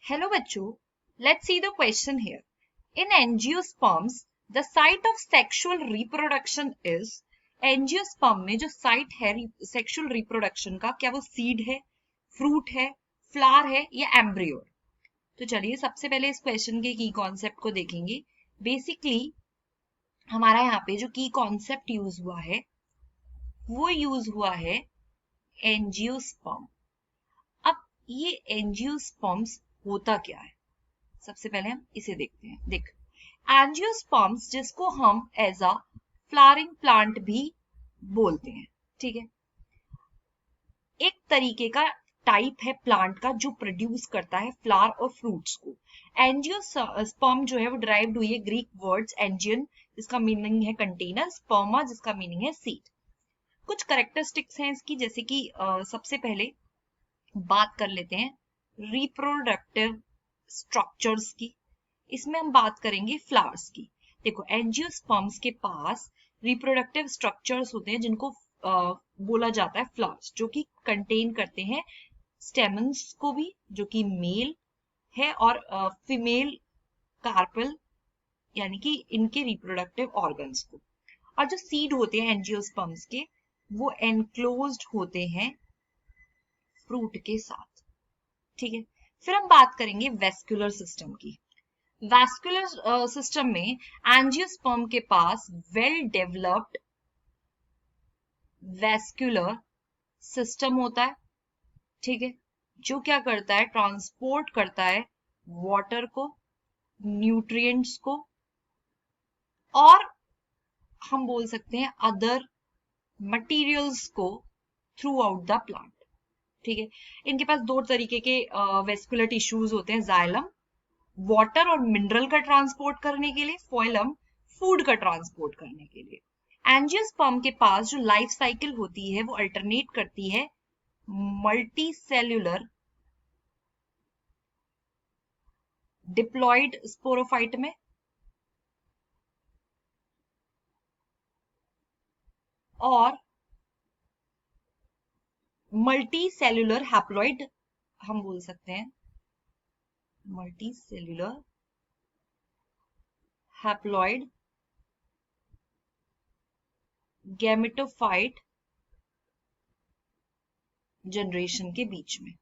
Hello बच्चों, let's see the question here. In angiosperms, the site of sexual reproduction is angiosperm में जो site है sexual reproduction का, क्या वो सीड है, फ्रूट है, फ्लावर है या एम्ब्रियो? तो चलिए सबसे पहले इस क्वेश्चन के की कॉन्सेप्ट को देखेंगे. बेसिकली हमारा यहाँ पे जो की कॉन्सेप्ट यूज हुआ है वो यूज हुआ है एंजियोस्पर्म. अब ये एंजियोस्पर्म्स होता क्या है, सबसे पहले हम इसे देखते हैं. देख, एंजियोस्पर्म्स जिसको हम एज अ फ्लावरिंग प्लांट भी बोलते हैं, ठीक है, एक तरीके का टाइप है प्लांट का जो प्रोड्यूस करता है फ्लावर और फ्रूट्स को. एंजियोस्पर्म जो है वो डिराइव्ड हुई है ग्रीक वर्ड्स एंजियन जिसका मीनिंग है कंटेनर, स्पर्मा जिसका मीनिंग है सीड. कुछ कैरेक्टरिस्टिक्स हैं इसकी, जैसे कि सबसे पहले बात कर लेते हैं रिप्रोडक्टिव स्ट्रक्चर्स की. इसमें हम बात करेंगे फ्लावर्स की. देखो, एंजियोस्पर्म्स के पास रिप्रोडक्टिव स्ट्रक्चर्स होते हैं जिनको बोला जाता है फ्लावर्स, जो कि कंटेन करते हैं स्टेमन्स को भी, जो कि मेल है, और फीमेल कार्पेल यानी कि इनके रिप्रोडक्टिव ऑर्गन्स को. और जो सीड होते हैं एंजियोस्पर्म्स के वो एनक्लोज्ड होते हैं फ्रूट के साथ, ठीक है. फिर हम बात करेंगे वेस्कुलर सिस्टम की. वैस्कुलर सिस्टम में एंजियोस्पर्म के पास वेल डेवलप्ड वैस्कुलर सिस्टम होता है, ठीक है, जो क्या करता है, ट्रांसपोर्ट करता है वाटर को, न्यूट्रिएंट्स को, और हम बोल सकते हैं अदर मटेरियल्स को थ्रू आउट द प्लांट, ठीक है. इनके पास दो तरीके के वेस्कुलर टिश्यूज होते हैं, जाइलम वाटर और मिनरल का ट्रांसपोर्ट करने के लिए, फोइलम फूड का ट्रांसपोर्ट करने के लिए. एंजियोस्पर्म के पास जो लाइफ साइकिल होती है वो अल्टरनेट करती है मल्टी सेल्यूलर डिप्लॉयड स्पोरोफाइट में और मल्टी सेल्यूलर हैप्लॉइड, हम बोल सकते हैं multi cellular haploid gametophyte generation के बीच में,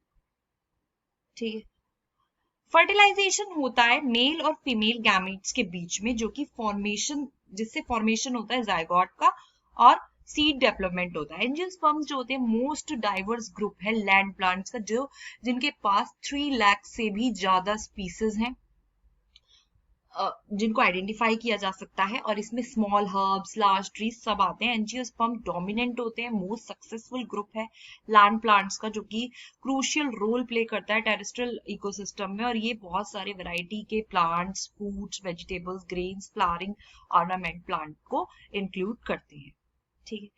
ठीक है. फर्टिलाइजेशन होता है मेल और फीमेल गैमेट्स के बीच में, जो कि फॉर्मेशन, जिससे फॉर्मेशन होता है जायगोट का और सीड डेवलपमेंट होता है. एंजियोस्पर्म्स जो होते हैं मोस्ट डाइवर्स ग्रुप है लैंड प्लांट्स का, जो जिनके पास 3 लाख से भी ज्यादा स्पीसीज हैं जिनको आइडेंटिफाई किया जा सकता है. और इसमें स्मॉल हर्ब्स, लार्ज ट्रीज सब आते हैं. एंजियोस्पर्म डोमिनेंट होते हैं, मोस्ट सक्सेसफुल ग्रुप है लैंड प्लांट्स का, जो कि क्रूशियल रोल प्ले करता है टेरेस्ट्रियल इकोसिस्टम में. और ये बहुत सारे वैरायटी के plants, fruits, vegetables, grains, flowering ornament plant को इंक्लूड करते हैं, ठीक है.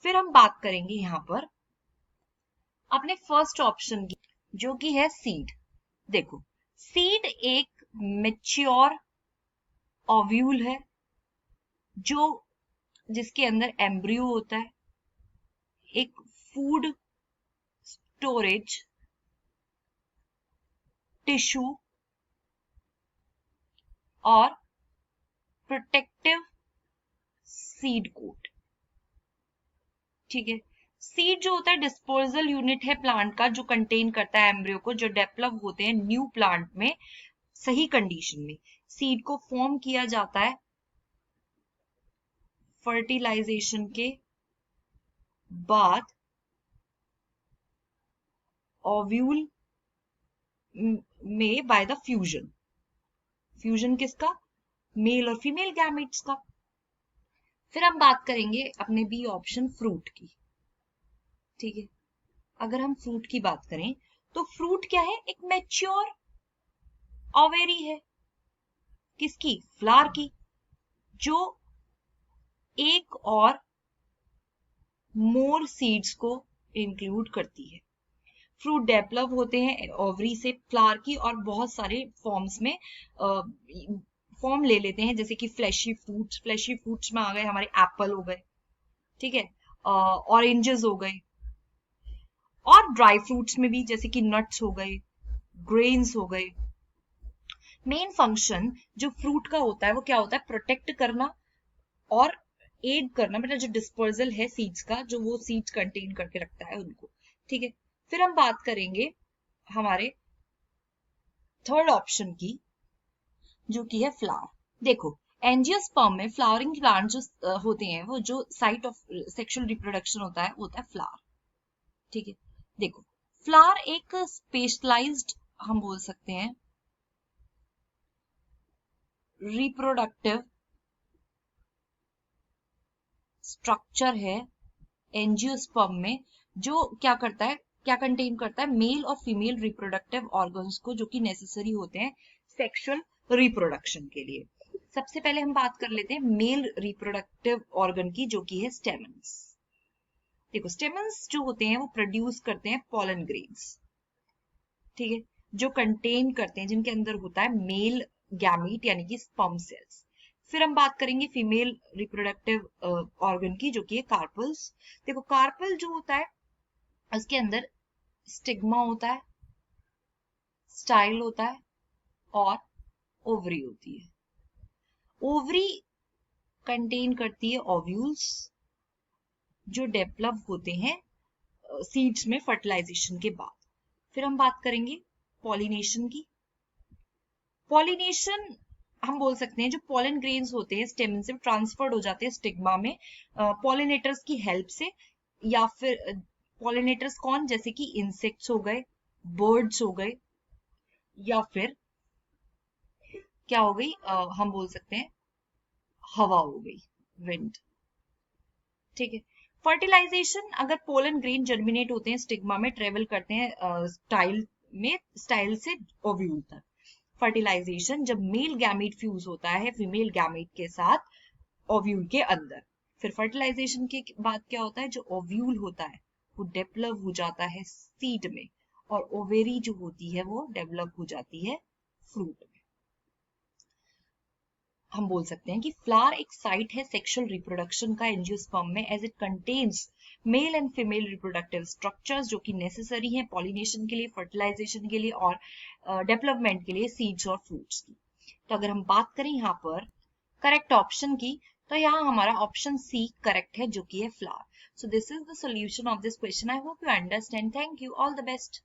फिर हम बात करेंगे यहाँ पर अपने फर्स्ट ऑप्शन की, जो कि है सीड. देखो, सीड एक मैच्योर ओव्यूल है जो जिसके अंदर एम्ब्रियो होता है, एक फूड स्टोरेज टिश्यू और प्रोटेक्टिव सीड कोट, ठीक है. सीड जो होता है डिस्पोजल यूनिट है प्लांट का, जो कंटेन करता है एम्ब्रियो को, जो डेवलप होते हैं न्यू प्लांट में सही कंडीशन में. सीड को फॉर्म किया जाता है फर्टिलाइजेशन के बाद ओव्यूल में बाय द फ्यूजन किसका, मेल और फीमेल गैमेट्स का. फिर हम बात करेंगे अपने बी ऑप्शन फ्रूट की, ठीक है. अगर हम फ्रूट की बात करें तो फ्रूट क्या है, एक मैच्योर ओवेरी है, किसकी, फ्लावर की, जो एक और मोर सीड्स को इंक्लूड करती है. फ्रूट डेवलप होते हैं ओवरी से फ्लावर की, और बहुत सारे फॉर्म्स में फॉर्म ले लेते हैं, जैसे कि फ्लैशी फ्रूट्स में आ गए हमारे एप्पल हो गए, ठीक है, ऑरेंजेस हो गए, और ड्राई फ्रूट्स में भी जैसे कि नट्स हो गए, ग्रेन्स हो गए। मेन फंक्शन जो फ्रूट का होता है वो क्या होता है, प्रोटेक्ट करना और एड करना, मतलब जो डिस्पर्सल है सीड्स का, जो वो सीड्स कंटेन करके रखता है उनको, ठीक है। फिर हम बात करेंगे हमारे थर्ड ऑप्शन की, जो कि है फ्लावर। देखो एंजियोस्पर्म में फ्लावरिंग प्लांट जो होते हैं, वो जो साइट ऑफ सेक्सुअल रिप्रोडक्शन होता है वो होता है फ्लावर, ठीक है। देखो फ्लावर एक स्पेशलाइज्ड, हम बोल सकते हैं रिप्रोडक्टिव स्ट्रक्चर है एंजियोस्पर्म में, जो क्या करता है, क्या कंटेन करता है, मेल और फीमेल रिप्रोडक्टिव ऑर्गन्स को, जो कि नेसेसरी होते हैं सेक्सुअल रिप्रोडक्शन के लिए। सबसे पहले हम बात कर लेते हैं मेल रिप्रोडक्टिव ऑर्गन की, जो कि है स्टेमन्स। देखो स्टेमन्स जो होते हैं वो प्रोड्यूस करते हैं पॉलन ग्रेन्स, ठीक है, जो कंटेन करते हैं, जिनके अंदर होता है मेल गैमीट यानी कि स्पर्म सेल्स। फिर हम बात करेंगे फीमेल रिप्रोडक्टिव ऑर्गन की, जो कि है कार्पल्स। देखो कार्पल जो होता है उसके अंदर स्टिग्मा होता है, स्टाइल होता है और ओवरी होती है। ओवरी कंटेन करती है ओव्यूल्स, जो डेवलप होते हैं सीड्स में फर्टिलाइजेशन के बाद। फिर हम बात करेंगे पॉलिनेशन की। पॉलिनेशन हम बोल सकते हैं जो पॉलन ग्रेन्स होते हैं स्टेमन से ट्रांसफर्ड हो जाते हैं स्टिग्मा में पॉलिनेटर्स की हेल्प से, या फिर पॉलिनेटर्स कौन, जैसे कि इंसेक्ट्स हो गए, बर्ड्स हो गए, या फिर क्या हो गई, हम बोल सकते हैं हवा हो गई, विंड, ठीक है। फर्टिलाइजेशन, अगर पोलन ग्रेन जर्मिनेट होते हैं स्टिग्मा में, ट्रेवल करते हैं स्टाइल में, स्टाइल से ओव्यूल तक। फर्टिलाइजेशन जब मेल गैमीट फ्यूज होता है फीमेल गैमीट के साथ ओव्यूल के अंदर। फिर फर्टिलाइजेशन के बाद क्या होता है, जो ओव्यूल होता है वो डेवलप हो जाता है सीड में, और ओवेरी जो होती है वो डेवलप हो जाती है फ्रूट में। हम बोल सकते हैं कि फ्लावर एक साइट है सेक्सुअल रिप्रोडक्शन का एंजियोस्पर्म में, as it contains male and female reproductive structures, जो कि नेसेसरी हैं पॉलिनेशन के लिए, फर्टिलाइजेशन के लिए और डेवलपमेंट के लिए सीड्स और फ्रूट्स की। तो अगर हम बात करें यहाँ पर करेक्ट ऑप्शन की, तो यहाँ हमारा ऑप्शन सी करेक्ट है, जो कि है flower. So this is the solution of this question. I hope you understand. Thank you, all the best.